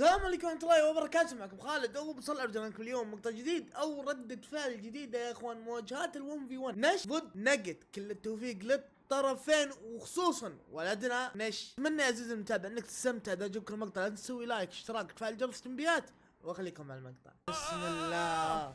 السلام عليكم ورحمة الله وبركاته. معكم خالد وبصل ارجع لكم اليوم مقطع جديد او ردة فعل جديدة يا اخوان. مواجهات ال1v1 نش ضد نجت. كل التوفيق للطرفين وخصوصا ولدنا نش. اتمنى يا عزيزي المتابع انك تستمتع. اذا عجبك المقطع لا تسوي لايك اشتراك تفعل جرس التنبيهات واخليكم مع المقطع. بسم الله.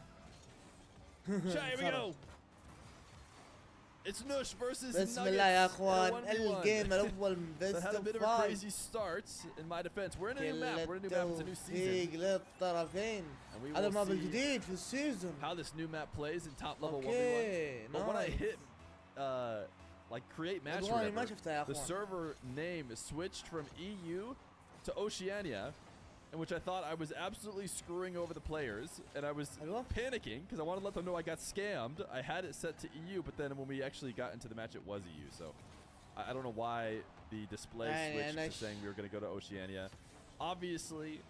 It's Nush versus بسم Nugget الله يا اخوان. الجيم الاول من that had a bit of a بالدسكورد. crazy start in my defense. We're in a new map. We're in a new map. It's a new season. للطرفين. هذا الماب الجديد في السيزون. How this new map plays in top level 1v1. But when I hit like create match, whatever, the server name is switched from EU to Oceania. In which I thought I was absolutely screwing over the players, and I was panicking because I wanted to let them know I got scammed. I had it set to EU, but then when we actually got into the match, it was EU. So I don't know why the display switched to saying we were going to go to Oceania. Obviously,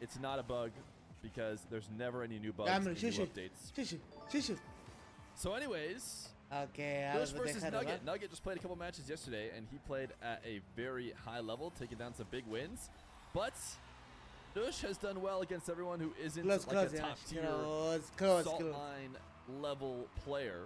it's not a bug because there's never any new bugs in new updates. So anyways, Nush versus Nugget. Nugget just played a couple matches yesterday, and he played at a very high level, taking down some big wins. But Nush has done well against everyone who isn't like a top tier salt line level player.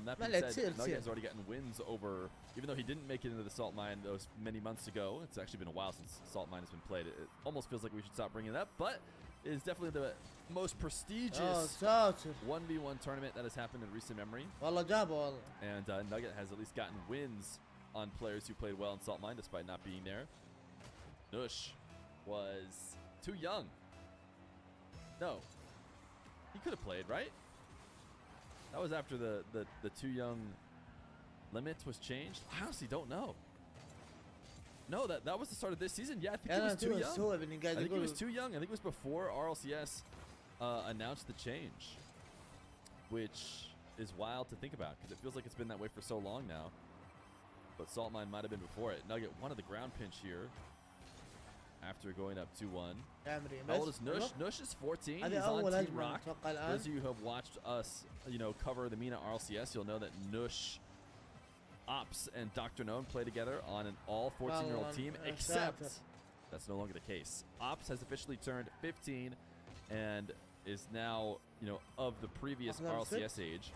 That being said, Nugget has already gotten wins over, even though he didn't make it into the salt mine those many months ago. It's actually been a while since salt mine has been played. It almost feels like we should stop bringing it up, but it is definitely the most prestigious 1v1 tournament that has happened in recent memory. And Nugget has at least gotten wins on players who played well in salt mine despite not being there. Nush was too young. No, he could have played, right? That was after the too young limit was changed. I honestly don't know. No, that was the start of this season. Yeah, I think he was too young. I think he was too young. I think it was before RLCS announced the change, which is wild to think about because it feels like it's been that way for so long now. But salt mine might have been before it. Nugget wanted the ground pinch here after going up 2-1. How old is Nush? Nush is 14. He's on Team Rock. Those of you who have watched us, cover the MENA RLCS, you'll know that Nush, Ops, and Dr. Gnome play together on an all 14-year-old team, except that's no longer the case. Ops has officially turned 15 and is now, of the previous RLCS age,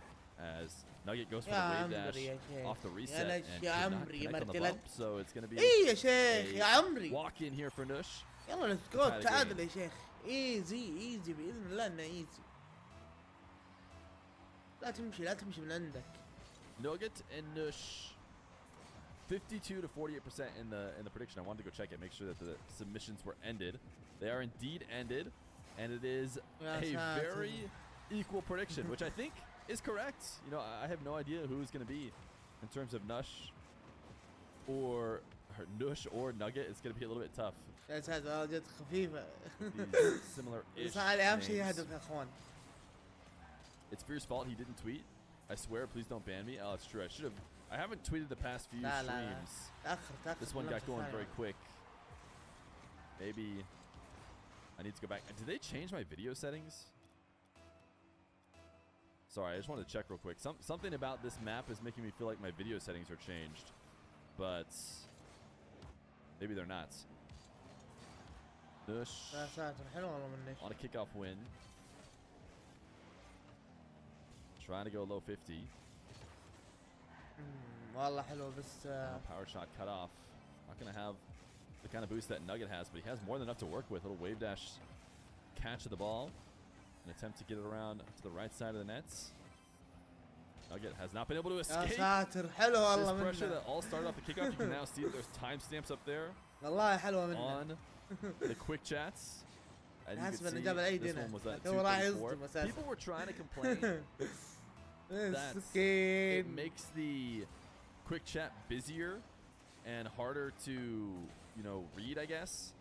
as Nugget goes for the wave dash off the reset and connect on the bump, so it's going to be a walk in here for Nush. يلا ليتس جو. تعادل يا شيخ. ايزي باذن الله انه ايزي. لا تمشي من عندك. Nugget and Nush 52 to 48% in the prediction. I wanted to go check it, make sure that the submissions were ended. They are indeed ended, and it is a very equal prediction, which I think is correct. I have no idea who's going to be in terms of Nush or Nugget. It's going to be a little bit tough. Similar-ish names. It's Fierce's fault he didn't tweet. I swear, please don't ban me. Oh, it's true. I haven't tweeted the past few streams. This one got going very quick. Maybe I need to go back. Did they change my video settings? Sorry, I just wanted to check real quick. Something about this map is making me feel like my video settings are changed, but maybe they're not. Nush on a kickoff win. Trying to go low 50. Power shot cut off. Not going to have the kind of boost that Nugget has, but he has more than enough to work with. Little wave dash catch of the ball. An attempt to get it around to the right side of the nets. Nugget has not been able to escape this pressure that all started off the kickoff. You can now see that there's timestamps up there on the quick chats. And you can see this one was at 2:34. People were trying to complain that it makes the quick chat busier and harder to, read, I guess.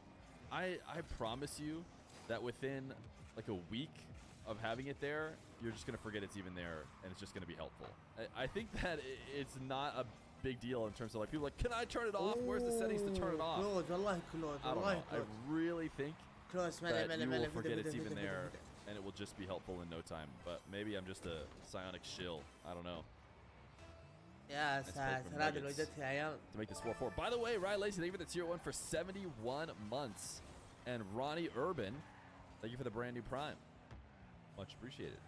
I promise you that within like a week of having it there, you're just going to forget it's even there, and it's just going to be helpful. I think that it's not a big deal in terms of like people are like, can I turn it off? Where's the settings to turn it off? I don't know. I really think that you will forget it's even there, and it will just be helpful in no time. But maybe I'm just a psionic shill. I don't know. يا ساتر هذا اللي وجدت يا عيال. To make this 4-4. By the way, Ryan Lacey, thank you for the tier 1 for 71 months. And Ronnie Urban, thank you for the brand new Prime. Much appreciated.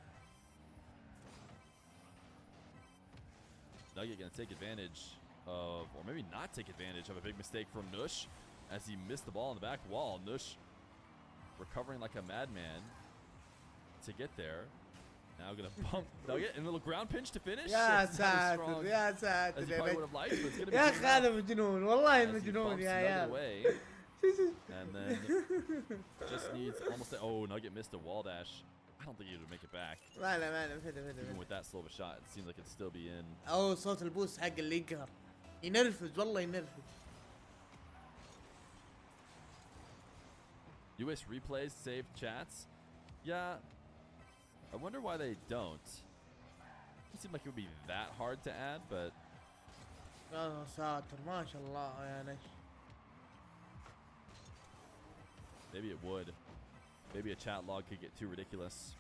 Nugget going to take advantage of, or maybe not take advantage of a big mistake from Nush as he missed the ball on the back wall. Nush recovering like a madman to get there. Now going to bump Nugget and a little ground pinch to finish. يا ساتر يا ساتر. As he probably would have liked, but it's going to be يا أخي هذا مجنون والله مجنون يا عيال. And then just needs almost a, oh, Nugget missed a wall dash. I don't think he would make it back. Even with that slow of a shot, it seems like it'd still be in. Oh, صوت البوس حق اللي يقهر. ينرفز والله ينرفز. US replays save chats. Yeah. I wonder why they don't. It seemed like it would be that hard to add, but. يا ساتر ما شاء الله يا نش. Maybe it would. Maybe a chat log could get too ridiculous.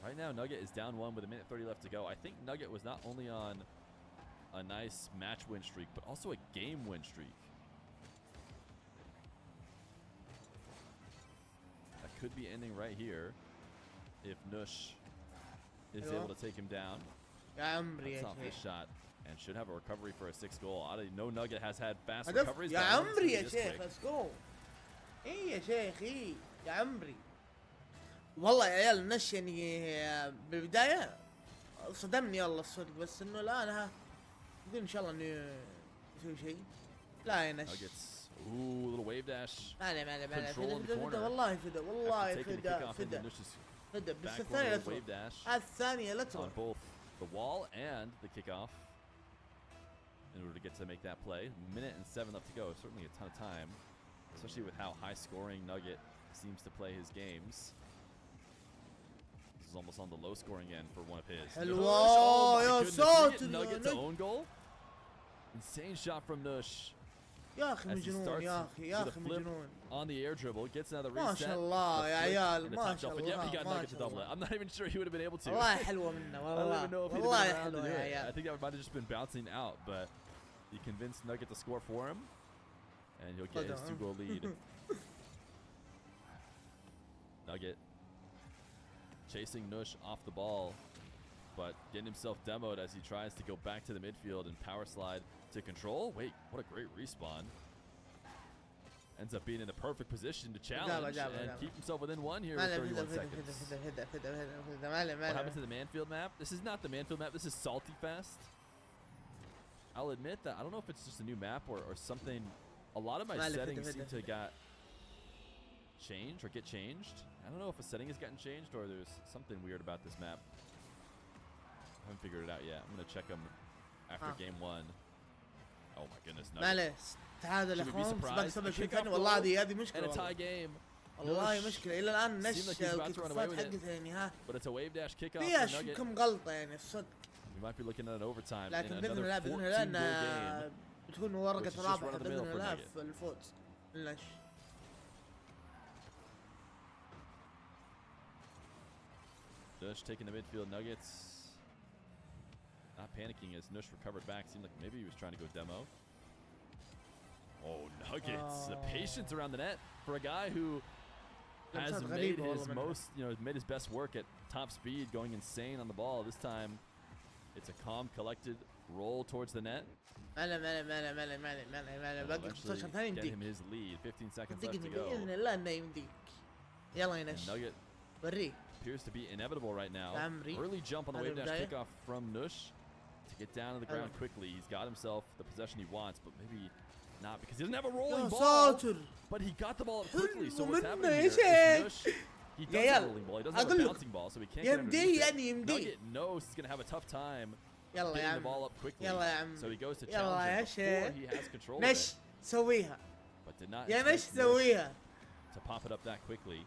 Right now, Nugget is down 1 with a minute 30 left to go. I think Nugget was not only on a nice match win streak, but also a game win streak. That could be ending right here if Nush is able to take him down. That's off his shot. And should have a recovery for a 6th goal. I didn't know Nugget has had fast recoveries. يا عمري يا شيخ let's go. ايه يا شيخ ايه يا عمري. والله يا عيال نش يعني بالبداية صدمني والله الصدق بس انه الان ها يقول ان شاء الله انه يسوي شيء. لا يا نش. Ooh, little wave dash. ما والله فدا والله فدا بس الثانية لا تروح. الثانية لا تروح. On both the wall and the kickoff. In order to get to make that play. Minute and 7 left to go. Certainly a ton of time. Especially with how high scoring Nugget seems to play his games. This is almost on the low scoring end for one of his. Nugget to own goal. Insane shot from Nush. يا اخي مجنون يا اخي مجنون. On the air dribble, gets another reset. ما شاء الله يا عيال ما شاء الله. Yeah, he got Nugget to double it. I'm not even sure he would have been able to. والله حلوة منه والله. والله حلوة يا عيال. I think that might have just been bouncing out, but he convinced Nugget to score for him, and he'll get his 2-goal lead. Nugget chasing Nush off the ball, but getting himself demoed as he tries to go back to the midfield and power slide to control. Wait, what a great respawn. Ends up being in the perfect position to challenge and keep himself within 1 here with 31 seconds. What happened to the Manfield map? This is not the Manfield map. This is Salty Fest. I'll admit that I don't know if it's just a new map or something. A lot of my settings seem to get changed or get changed. I don't know if a setting has gotten changed or there's something weird about this map. I haven't figured it out yet. I'm going to check them after game 1. Oh my goodness. تعادل يا اخوان سبق شيء ثاني والله هذه مشكلة والله. والله مشكلة إلى الآن نش الكتفات حقتها يعني ها. But it's a wave dash kickoff. فيها كم غلطة يعني الصدق. We might be looking at an overtime. لكن بإذن الله إن بتكون ورقة رابحة بإذن الله في الفوز لنش. Nush taking the midfield. Nuggets not panicking as Nush recovered back. Seemed like maybe he was trying to go demo. Oh, Nuggets. The patience around the net for a guy who has made his most, made his best work at top speed, going insane on the ball. This time, it's a calm, collected roll towards the net. Get him his lead. 15 seconds left to go. And Nugget appears to be inevitable right now. Early jump on the wave dash kickoff from Nush to get down to the ground quickly. He's got himself the possession he wants, but maybe not because he doesn't have a rolling ball. But he got the ball up quickly. So what's happening here is Nush, he does have a rolling ball. He doesn't have a bouncing ball, so he can't get underneath it. Nugget knows he's going to have a tough time getting the ball up quickly. So he goes to challenge him before he has control of it. سويها. But did not to pop it up that quickly.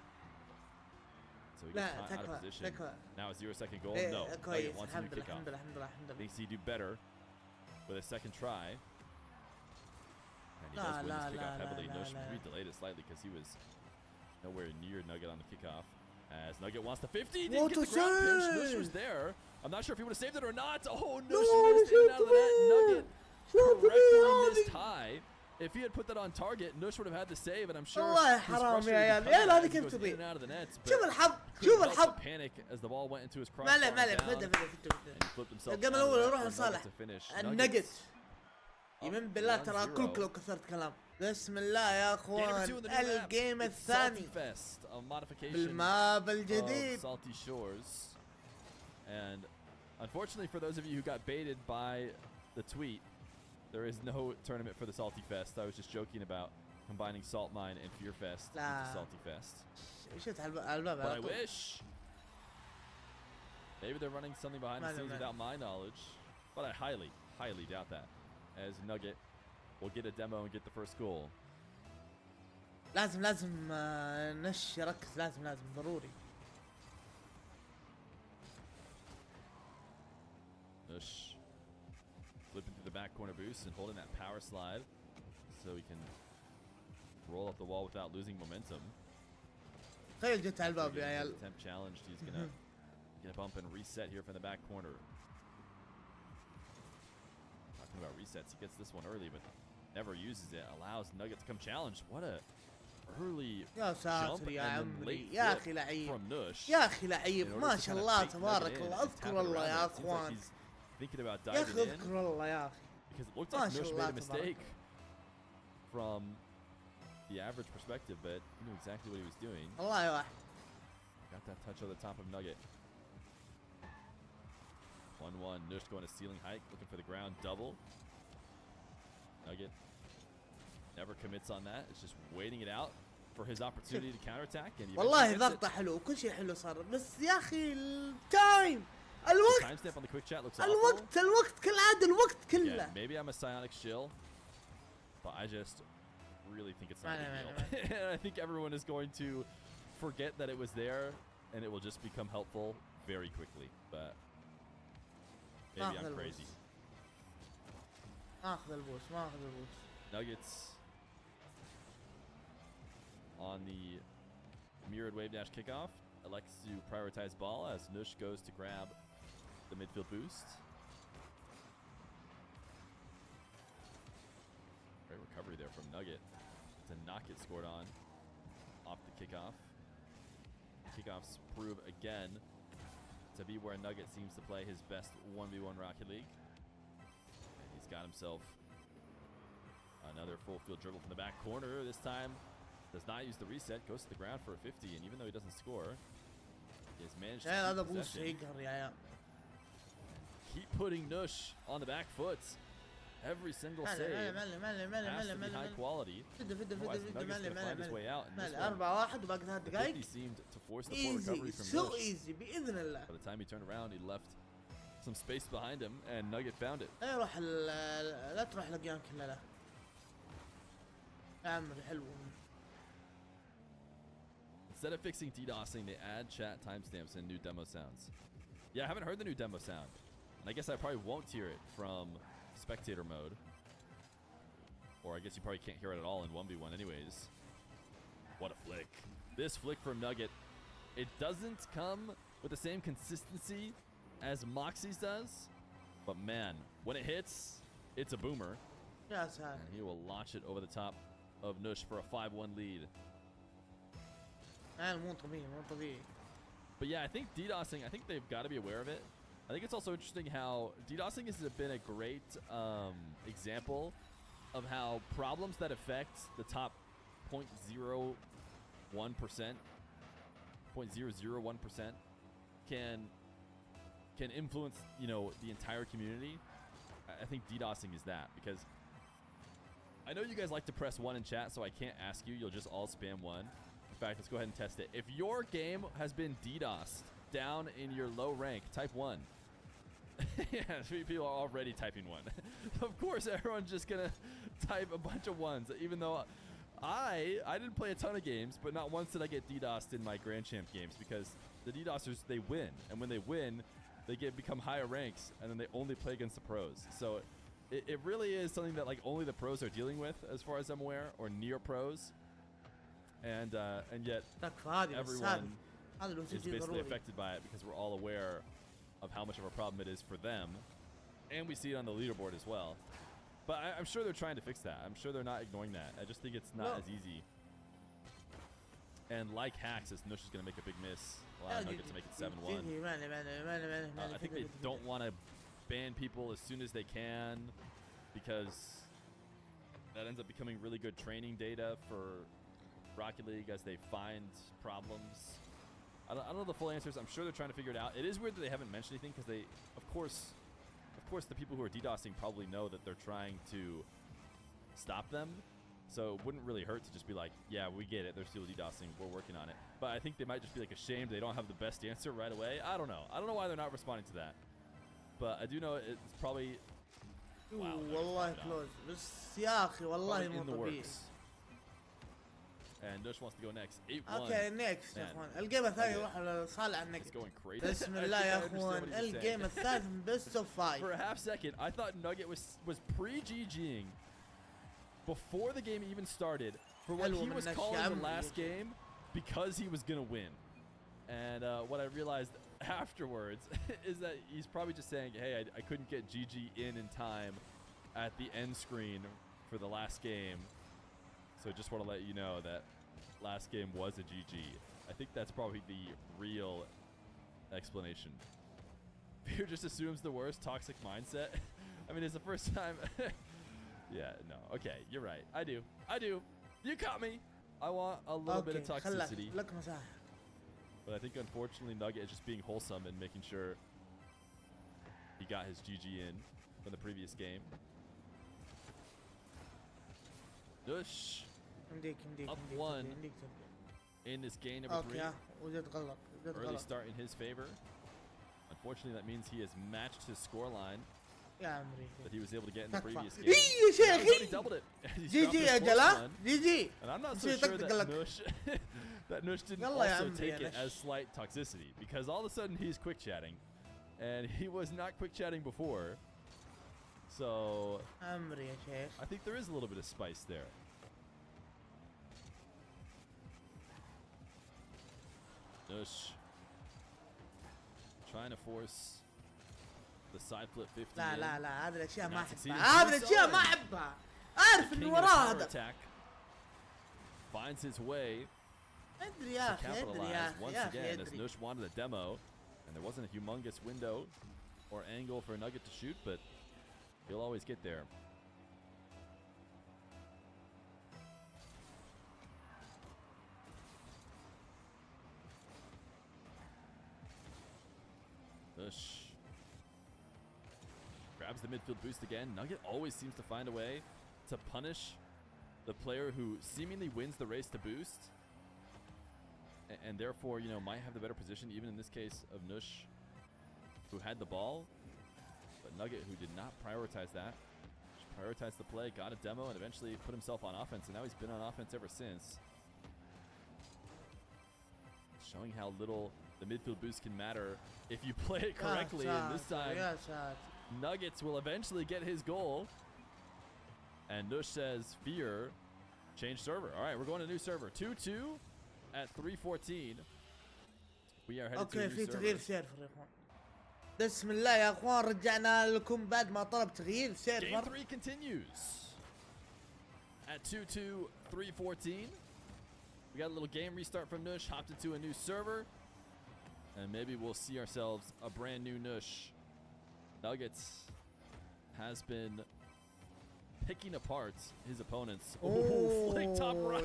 So he gets caught out of position. Now a 0-second goal. No. Nugget wants him to kick off. Thinks he'd do better with a second try. And he does win this kickoff heavily. Nush delayed it slightly because he was nowhere near Nugget on the kickoff As Nugget wants the 50. Didn't get the ground pinch. Nush was there. I'm not sure if he would have saved it or not. Oh, Nush missed in and out of the net. Nugget correctly missed high. If he had put that on target, Nush would have had the save, and I'm sure. والله حرام يا عيال، يا هذه كيف تضيع. شوف الحظ، شوف الحظ. Panic as the ball went into his crossbar. ما عليه فده الجيم الاول يروح لصالح النجت. يمين بالله ترى اكلك لو كثرت كلام. بسم الله يا اخوان، الجيم الثاني بالماب الجديد. Salty Shores. And unfortunately for those of you who got baited by the tweet, there is no tournament for the Salty Fest. I was just joking about combining Salt Mine and Fear Fest into Salty Fest. But I wish. Maybe they're running something behind the scenes without my knowledge. But I highly, highly doubt that. As Nugget will get a demo and get the first goal. لازم نش يركز، لازم ضروري. Nush flipping through the back corner boost and holding that power slide so he can roll up the wall without losing momentum. تخيل جت على الباب يا عيال. Attempt challenged. He's gonna get a bump and reset here from the back corner. Talking about resets, he gets this one early but never uses it. Allows Nugget to come challenge. What a early jump and then late flip from Nush. يا أخي لعيب ما شاء الله تبارك الله. اذكر الله يا اخوان. Thinking about يا diving أخي in اذكر الله يا أخي. because it looked like Nush made a mistake from the average perspective, but he knew exactly what he was doing. الله يا واحد. Got that touch on the top of Nugget. 1-1. Nush going to ceiling hike, looking for the ground double. Nugget never commits on that. It's just waiting it out for his opportunity to counterattack. And والله ضغطه حلو وكل شيء حلو صار، بس يا أخي التايم الوقت. Timestamp on the quick chat looks awful. الوقت كالعادة الوقت كله. Yeah, maybe I'm a psionic shill, but I just really think it's not a big deal. I think everyone is going to forget that it was there, and it will just become helpful very quickly. But maybe I'm crazy. ما أخذ البوس. Nuggets on the mirrored wave dash kickoff elects to prioritize ball as Nush goes to grab the midfield boost. Great recovery there from Nugget to knock it scored on off the kickoff. Kickoffs prove again to be where Nugget seems to play his best 1v1 Rocket League. And he's got himself another full field dribble from the back corner. This time does not use the reset, goes to the ground for a 50, and even though he doesn't score, he has managed to keep possession. Keep putting Nush on the back foot. Every single save has to be high quality. Otherwise, Nuggets going to find his way out. And this one, 50 seemed to force the poor recovery from Nush. By the time he turned around, he left some space behind him, and Nugget found it. لا تروح لقيان كله لا. عمري حلو. Instead of fixing DDoSing, they add chat timestamps and new demo sounds. Yeah, I haven't heard the new demo sound. And I guess I probably won't hear it from spectator mode. Or I guess you probably can't hear it at all in 1v1 anyways. What a flick. This flick from Nugget, it doesn't come with the same consistency as Moxie's does. But man, when it hits, it's a boomer. Yes, and he will launch it over the top of Nush for a 5-1 lead. But yeah, I think DDoSing, I think they've got to be aware of it. I think it's also interesting how DDoSing has been a great example of how problems that affect the top 0.01%, 0.001% can influence, you know, the entire community. I think DDoSing is that, because I know you guys like to press 1 in chat, so I can't ask you. You'll just all spam 1. In fact, let's go ahead and test it. If your game has been DDoSed down in your low rank, type 1. Yeah, 3 people are already typing 1. Of course, everyone's just going to type a bunch of 1s, even though I didn't play a ton of games, but not once did I get DDoSed in my Grand Champ games, because the DDoSers, they win. And when they win, they become higher ranks, and then they only play against the pros. So it really is something that like only the pros are dealing with, as far as I'm aware, or near pros. And yet everyone is basically affected by it because we're all aware of how much of a problem it is for them, and we see it on the leaderboard as well. But I'm sure they're trying to fix that. I'm sure they're not ignoring that. I just think it's not as easy. And like hacks, as Nush is going to make a big miss, allow Nugget to make it 7-1. I think they don't want to ban people as soon as they can, because that ends up becoming really good training data for Rocket League as they find problems. I don't know the full answers. I'm sure they're trying to figure it out. It is weird that they haven't mentioned anything because they, of course, the people who are DDoSing probably know that they're trying to stop them. So it wouldn't really hurt to just be like, yeah, we get it. They're still DDoSing. We're working on it. But I think they might just be like ashamed they don't have the best answer right away. I don't know. I don't know why they're not responding to that. But I do know it's probably... Wow, والله close. بس يا أخي والله مو طبيعي. And Nush wants to go next. 8-1. Okay, next يا اخوان. الجيم الثاني يروح لصالح النجد. بسم الله يا اخوان. الجيم الثالث من best of 5. For a half second, I thought Nugget was pre-GGing before the game even started for what he was calling the last game because he was gonna win. And what I realized afterwards is that he's probably just saying, hey, I couldn't get GG in time at the end screen for the last game. So just want to let you know that last game was a GG. I think that's probably the real explanation. Fear just assumes the worst, toxic mindset. I mean, it's the first time. Yeah, no. Okay, you're right. I do. You caught me. I want a little bit of toxicity. But I think unfortunately Nugget is just being wholesome and making sure he got his GG in from the previous game. Nush up 1 in this game number 3. Early start in his favor. Unfortunately, that means he has matched his scoreline that he was able to get in the previous game. He doubled it. And I'm not so sure that Nush didn't also take it as slight toxicity, because all of a sudden he's quick chatting, and he was not quick chatting before. So I think there is a little bit of spice there. Nush trying to force the side flip 50. لا هذه الاشياء ما احبها. هذه الاشياء ما احبها. عارف انه وراه هذا. Finds his way. ادري يا اخي once again as Nush wanted a demo, and there wasn't a humongous window or angle for a Nugget to shoot, but he'll always get there. Nush grabs the midfield boost again. Nugget always seems to find a way to punish the player who seemingly wins the race to boost, and therefore, you know, might have the better position, even in this case of Nush, who had the ball, but Nugget, who did not prioritize that, just prioritized the play, got a demo, and eventually put himself on offense, and now he's been on offense ever since. Showing how little the midfield boost can matter if you play it correctly, and this time Nuggets will eventually get his goal. And Nush says, fear, change server. All right, we're going to new server. 2-2 at 3:14. We are headed to a new في server. تغيير سيرفر يا اخوان. بسم الله يا اخوان رجعنا لكم بعد ما طلب تغيير سيرفر. Game 3 continues at 2-2, 3:14. We got a little game restart from Nush, hopped into a new server, and maybe we'll see ourselves a brand new Nush. Nuggets has been picking apart his opponents. Oh, flick top right.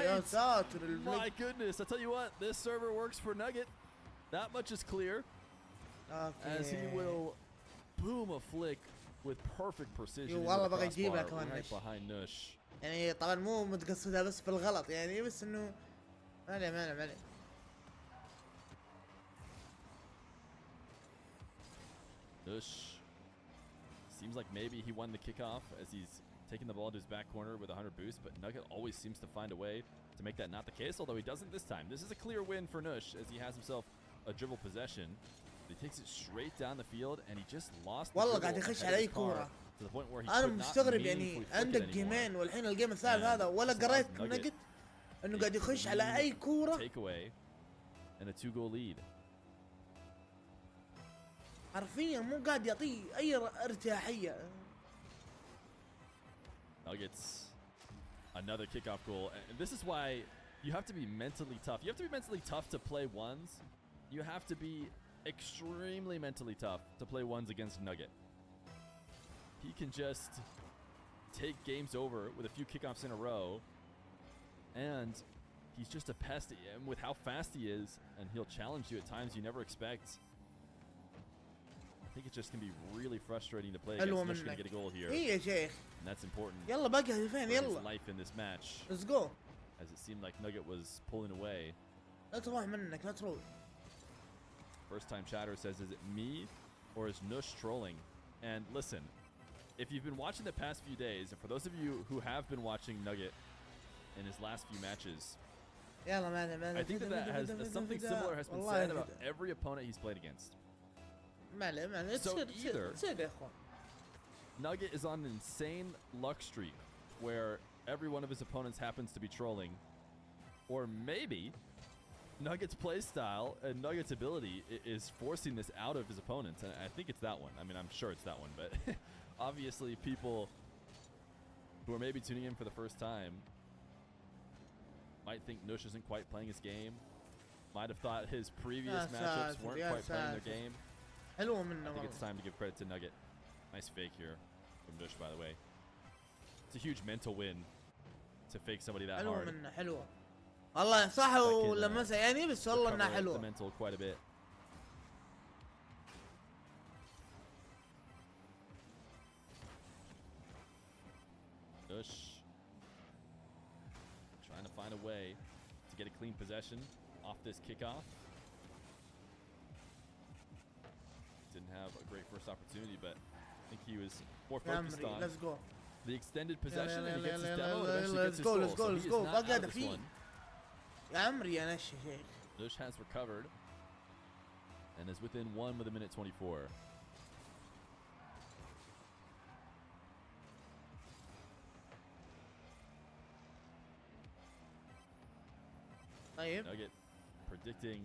My goodness. I tell you what, this server works for Nugget. That much is clear. As he will boom a flick with perfect precision right behind Nush. يعني طبعا مو متقصدها بس في الغلط يعني بس انه مالي. Nush seems like maybe he won the kickoff as he's taking the ball to his back corner with 100 boost, but Nugget always seems to find a way to make that not the case, although he doesn't this time. This is a clear win for Nush as he has himself a dribble possession. He takes it straight down the field, and he just lost the والله قاعد يخش على اي كورة. أنا مستغرب يعني عندك جيمين والحين الجيم الثالث هذا ولا قريت نجت إنه قاعد يخش على أي كورة. and a 2-goal lead. حرفيا مو قاعد يعطيه اي ارتياحيه. Nuggets, another kickoff goal, and this is why you have to be mentally tough. You have to be mentally tough to play ones. You have to be extremely mentally tough to play ones against Nugget. He can just take games over with a few kickoffs in a row, and he's just a pest. And with how fast he is, and he'll challenge you at times you never expect. I think it just can be really frustrating to play against Nush to get a goal here. يا شيخ. And that's important. يلا باقي هدفين for his يلا. life in this match. Let's go. As it seemed like Nugget was pulling away. لا تروح منك لا تروح. First time chatter says, is it me or is Nush trolling? And listen, if you've been watching the past few days, and for those of you who have been watching Nugget in his last few matches, I think that something similar has been said about every opponent he's played against. So either Nugget is on an insane luck streak where every one of his opponents happens to be trolling, or maybe Nugget's play style and Nugget's ability is forcing this out of his opponents. And I think it's that one. I mean, I'm sure it's that one, but obviously people who are maybe tuning in for the first time might think Nush isn't quite playing his game, might have thought his previous matchups weren't quite playing their game. I think it's time to give credit to Nugget. Nice fake here from Nush, by the way. It's a huge mental win to fake somebody that hard. حلوة والله صح ولمسها يعني بس والله انها حلوة. The mental quite a bit. Nush trying to find a way to get a clean possession off this kickoff. Didn't have a great first opportunity, but I think he was more focused on the extended possession, and he gets his demo, and eventually gets his goal. So he is not out of this one. يا عمري يا نش يا شيخ. Nush has recovered and is within 1 with a minute 24. Nugget predicting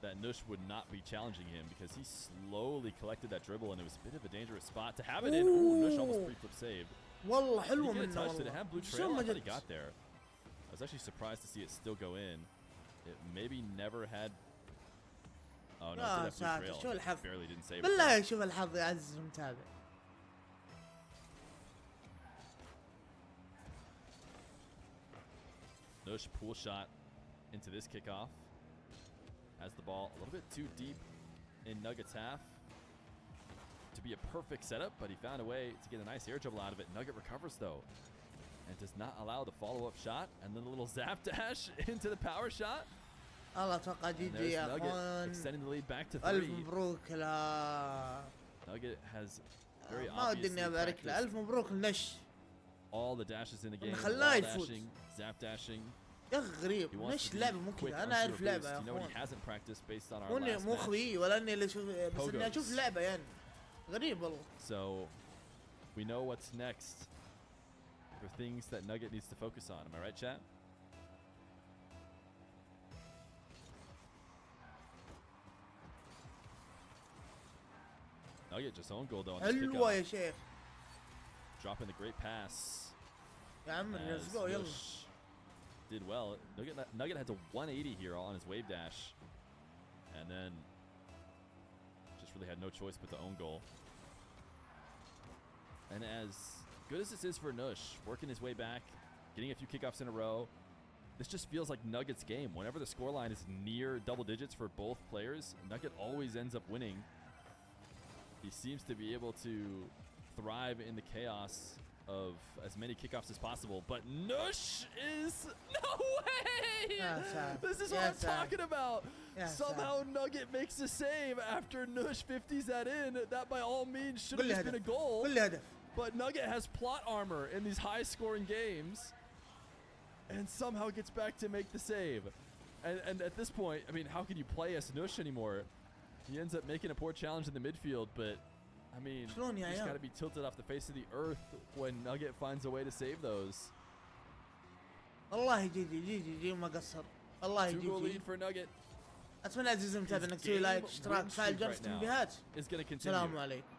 that Nush would not be challenging him because he slowly collected that dribble, and it was a bit of a dangerous spot to have it in. Ooh, Nush almost free-flip saved. والله حلوة منه والله. Did it have blue trail? I thought he got there. I was actually surprised to see it still go in. It maybe never had. Oh no, it did have blue trail. شو الحظ. Barely didn't save it. بالله شوف الحظ يا عزيز المتابع. Nush pool shot into this kickoff. Has the ball a little bit too deep in Nugget's half to be a perfect setup, but he found a way to get a nice air dribble out of it. Nugget recovers though, and does not allow the follow-up shot, and then a little zap dash into the power shot. الله اتوقع جديد يا اخوان. Extending the lead back to 3. ألف مبروك لا. Nugget has very ما ودي اني ابارك له. ألف مبروك لنش. All the dashes in the game. خلاه يفوز. Dashing, zap dashing. يا اخي غريب نش لعبه مو كذا. انا اعرف لعبه يا اخوان. مو خوي ولا اني اللي اشوف بس اني اشوف لعبه يعني. غريب والله. So we know what's next for things that Nugget needs to focus on. Am I right, chat? Nugget just own goal though on this حلوة يا شيخ. Dropping the great pass. يا عمي let's go يلا. Did well. Nugget had to 180 here on his wave dash, and then just really had no choice but to own goal. And as good as this is for Nush, working his way back, getting a few kickoffs in a row, this just feels like Nugget's game. Whenever the scoreline is near double digits for both players, Nugget always ends up winning. He seems to be able to thrive in the chaos of as many kickoffs as possible, but Nush is no way. This is what I'm talking about. Somehow Nugget makes a save after Nush 50s that in. That by all means should have just been a goal. But Nugget has plot armor in these high-scoring games, and somehow gets back to make the save. And at this point, I mean, how can you play as Nush anymore? He ends up making a poor challenge in the midfield, but I mean, he's got to be tilted off the face of the earth when Nugget finds a way to save those. الله يجي ما قصر. الله يجي. 2-goal lead for Nugget. اتمنى عزيزي المتابع انك تسوي لايك اشتراك فعل جرس التنبيهات. السلام عليكم.